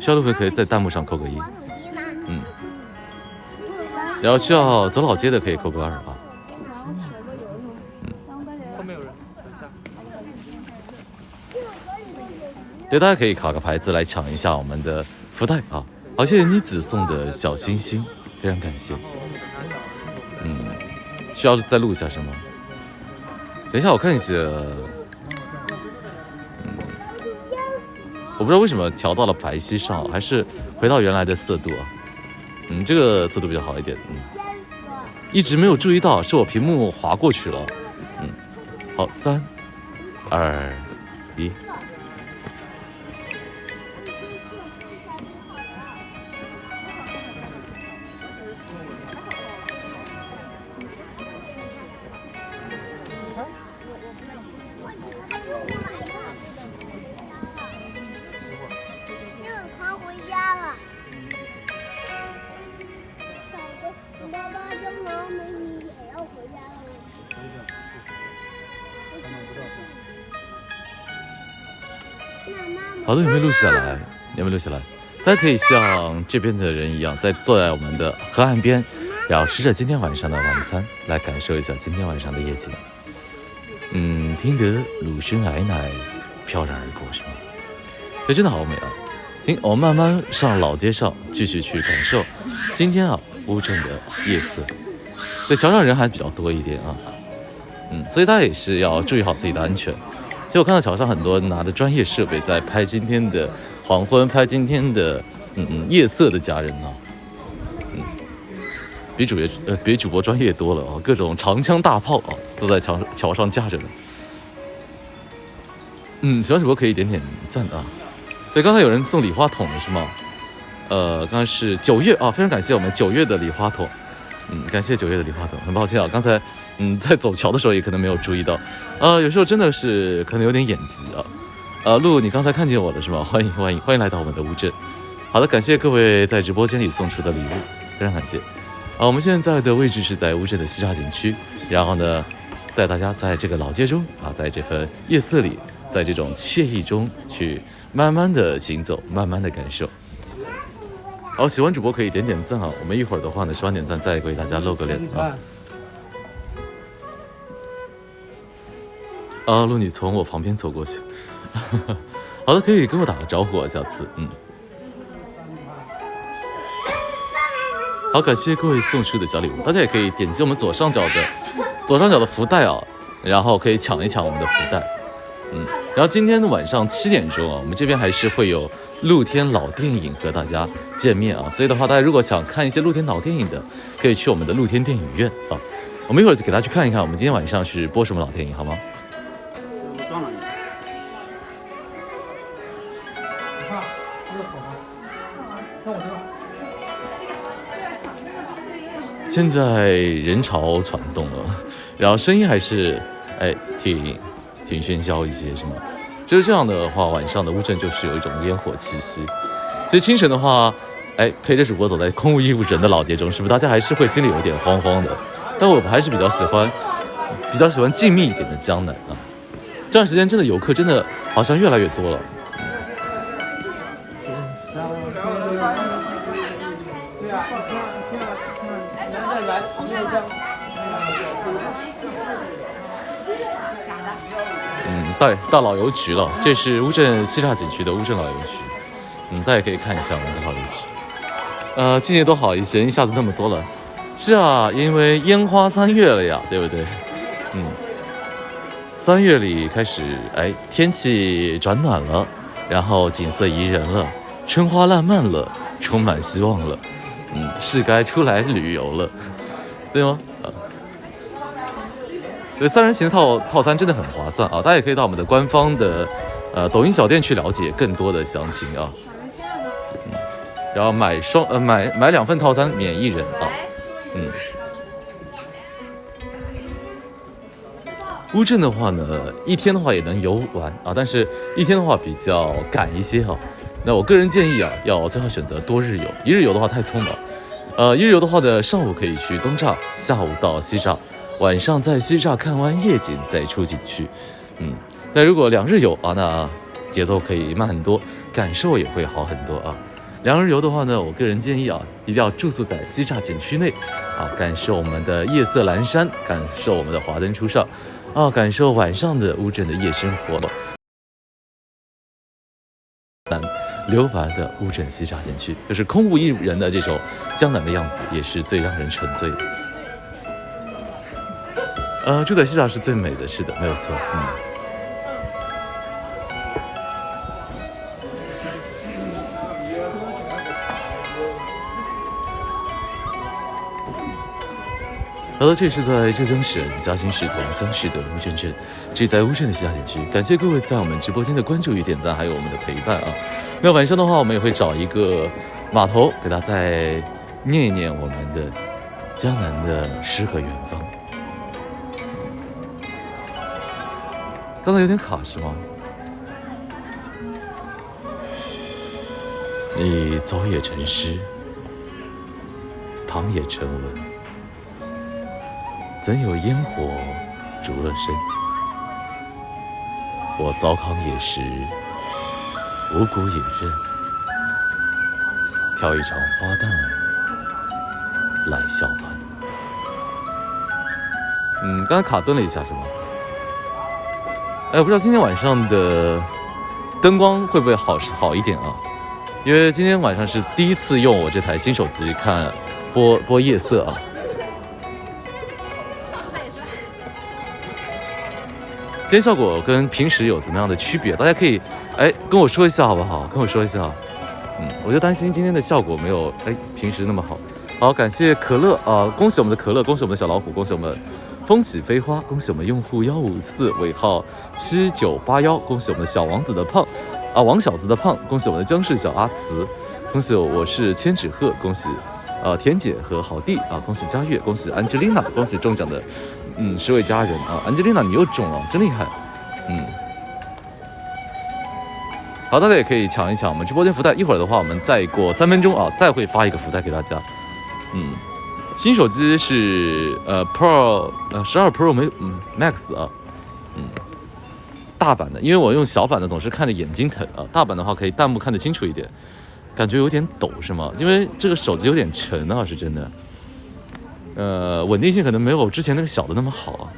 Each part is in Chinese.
需要路费可以在弹幕上扣个1。然后需要走老街的可以扣个2啊。后面有人，等一下。对，大家可以卡个牌子来抢一下我们的福袋啊！好，谢谢妮子送的小星星，非常感谢。需要再录一下是吗？等一下我看一下。我不知道为什么调到了白皙上，还是回到原来的色度啊？这个色度比较好一点。一直没有注意到，是我屏幕划过去了。好，3、2、1。好的，有没有录下来？有没有录下来？大家可以像这边的人一样，坐在我们的河岸边，然后吃着今天晚上的晚餐，来感受一下今天晚上的夜景。听得乳声奶奶飘然而过，是吗？这真的好美啊！我们慢慢上老街上，继续去感受今天乌镇的夜色。对，桥上人还比较多一点啊。所以大家也是要注意好自己的安全。其实我看到桥上很多拿着专业设备在拍今天的黄昏，拍今天的夜色的家人啊，比主播专业多了啊，各种长枪大炮啊都在桥上架着呢。喜欢主播可以点点赞啊。对，刚才有人送礼花筒的是吗？刚刚是9月啊，非常感谢我们9月的礼花筒。感谢9月的礼花筒，很抱歉啊，刚才在走桥的时候也可能没有注意到，有时候真的是可能有点眼疾啊。陆，你刚才看见我了是吗？欢迎来到我们的乌镇。好的，感谢各位在直播间里送出的礼物，非常感谢。我们现在的位置是在乌镇的西栅景区，然后呢，带大家在这个老街中在这份夜色里，在这种惬意中去慢慢的行走，慢慢的感受。好，喜欢主播可以点点赞啊！我们一会儿的话呢，说完点赞再给大家露个脸啊。陆，你从我旁边走过去。好的，可以跟我打个招呼啊，下次。好，感谢各位送出的小礼物，大家也可以点击我们左上角的福袋啊，然后可以抢一抢我们的福袋。然后今天的晚上7点钟我们这边还是会有露天老电影和大家见面啊，所以的话，大家如果想看一些露天老电影的，可以去我们的露天电影院啊。我们一会儿就给大家去看一看，我们今天晚上是播什么老电影，好吗？现在人潮攒动了，然后声音还是挺喧嚣一些，是吗？就是这样的话，晚上的乌镇就是有一种烟火气息。其实清晨的话，陪着主播走在空无一人的老街中，是不是大家还是会心里有点慌慌的？但我还是比较喜欢静谧一点的江南啊。这段时间真的游客真的好像越来越多了。到老邮局了，这是乌镇西栅景区的乌镇老邮局。大家可以看一下我们的老邮局。今年多好，人一下子那么多了。是啊，因为烟花3月了呀，对不对？3月里开始，天气转暖了，然后景色宜人了，春花烂漫了，充满希望了。是该出来旅游了，对吗？这3人行的套餐真的很划算啊！大家也可以到我们的官方的抖音小店去了解更多的详情啊。然后买2份套餐免1人啊。乌镇的话呢，一天的话也能游完啊，但是一天的话比较赶一些那我个人建议要最好选择多日游，一日游的话太匆忙。一日游的话呢，上午可以去东栅，下午到西栅。晚上在西栅看完夜景再出景区，但如果2日游那节奏可以慢很多。感受也会好很多啊。2日游的话呢，我个人建议啊，一定要住宿在西栅景区内啊，感受我们的夜色阑珊，感受我们的华灯初上啊，感受晚上的乌镇的夜生活。留白的乌镇西栅景区，就是空无一人的这种江南的样子，也是最让人沉醉的。住在西栅是最美的，是的，没有错。好了，这是在浙江省嘉兴市同乡市的乌镇镇，这是在乌镇的西栅景区。感谢各位在我们直播间的关注与点赞，还有我们的陪伴啊。那晚上的话，我们也会找一个码头，给大家再念一念我们的江南的诗和远方。刚才有点卡是吗？你早也成诗，唐也成文。怎有烟火烛了身？我糟糠也食，五谷也任。挑一场花旦来笑谈。刚才卡顿了一下是吗？我不知道今天晚上的灯光会不会好一点啊？因为今天晚上是第一次用我这台新手机看播夜色啊。今天效果跟平时有怎么样的区别？大家可以跟我说一下好不好？跟我说一下。我就担心今天的效果没有平时那么好。好，感谢可乐啊，恭喜我们的可乐，恭喜我们的小老虎，恭喜我们风起飞花，恭喜我们用户154尾号7981，恭喜我们的小王子的胖啊，王小子的胖，恭喜我们的江氏小阿慈，恭喜我是千纸鹤，恭喜田姐和好弟啊，恭喜佳悦，恭喜安吉丽娜，恭喜中奖的10位家人啊，安吉丽娜你又中了，真厉害。好，大家也可以抢一抢我们直播间福袋，一会儿的话我们再过3分钟啊，再会发一个福袋给大家。新手机是Pro 12 Pro Max 啊，大版的，因为我用小版的总是看着眼睛疼啊，大版的话可以弹幕看得清楚一点，感觉有点抖是吗？因为这个手机有点沉啊，是真的，稳定性可能没有之前那个小的那么好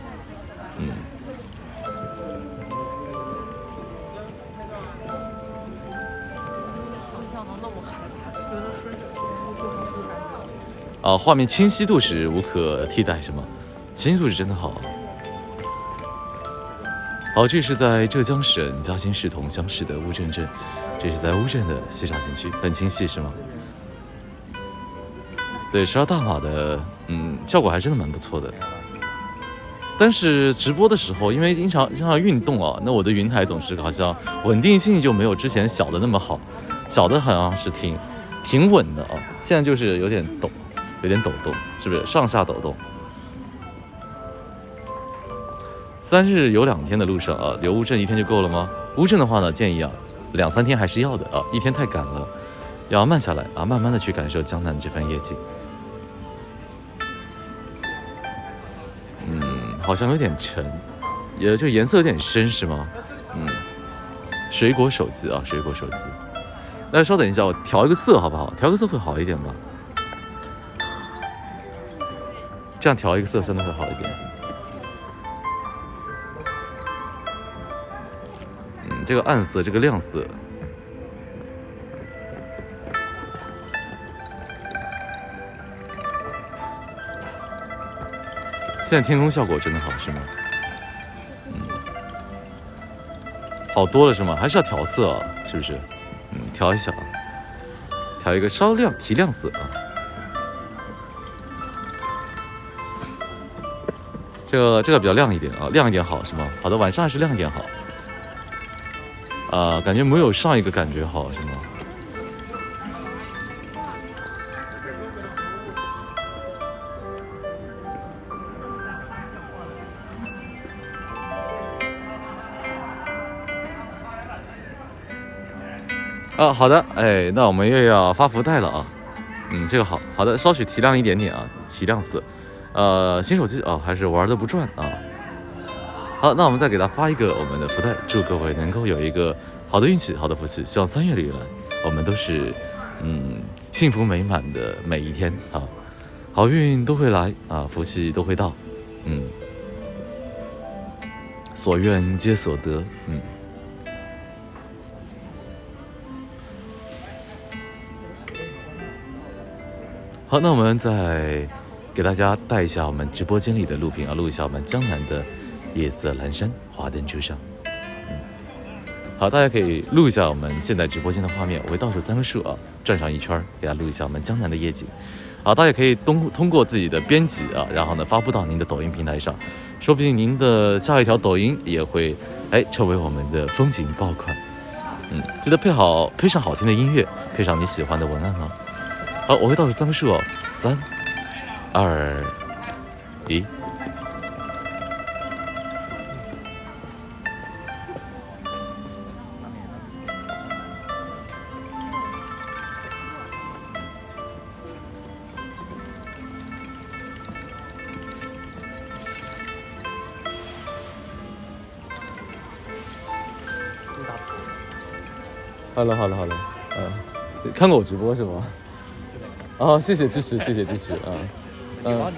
啊，画面清晰度是无可替代是吗？清晰度是真的好。好，这是在浙江省嘉兴市同乡市的乌镇镇，这是在乌镇的西栅景区，很清晰是吗？对，12大码的，效果还真的蛮不错的。但是直播的时候，因为经常运动啊，那我的云台总是好像稳定性就没有之前小的那么好，小的好像是挺稳的啊，现在就是有点抖动，是不是上下抖动？3日游2天的路上啊，游乌镇1天就够了吗？乌镇的话呢，建议啊2、3天还是要的啊，1天太赶了，要慢下来啊，慢慢的去感受江南这番夜景。好像有点沉，也就颜色有点深是吗？水果手机啊，水果手机。大家稍等一下，我调一个色好不好？调个色会好一点吧？这样调一个色相对会好一点。这个暗色，这个亮色。现在天空效果真的好是吗？好多了是吗？还是要调色啊？是不是？调一下，调一个稍亮提亮色啊。这个比较亮一点啊，亮一点好是吗？好的，晚上还是亮一点好。感觉没有上一个感觉好是吗？好的，那我们又要发福袋了啊。这个好的，稍许提亮一点点啊，提亮色。新手机啊，还是玩的不转啊。好，那我们再给他发一个我们的福袋，祝各位能够有一个好的运气，好的福气。希望3月里来，我们都是幸福美满的每一天啊，好运都会来啊，福气都会到，所愿皆所得，好，那我们再给大家带一下我们直播间里的录屏啊，录一下我们江南的夜色阑珊，华灯初上。好，大家可以录一下我们现在直播间的画面，我会倒数3个数啊，转上一圈，给大家录一下我们江南的夜景。好，大家可以通过自己的编辑啊，然后呢发布到您的抖音平台上，说不定您的下一条抖音也会成为我们的风景爆款。记得配上好听的音乐，配上你喜欢的文案啊。好，我会倒数3个数哦，3、2、1。好了，看过我直播是吗？哦，谢谢支持，谢谢支持啊，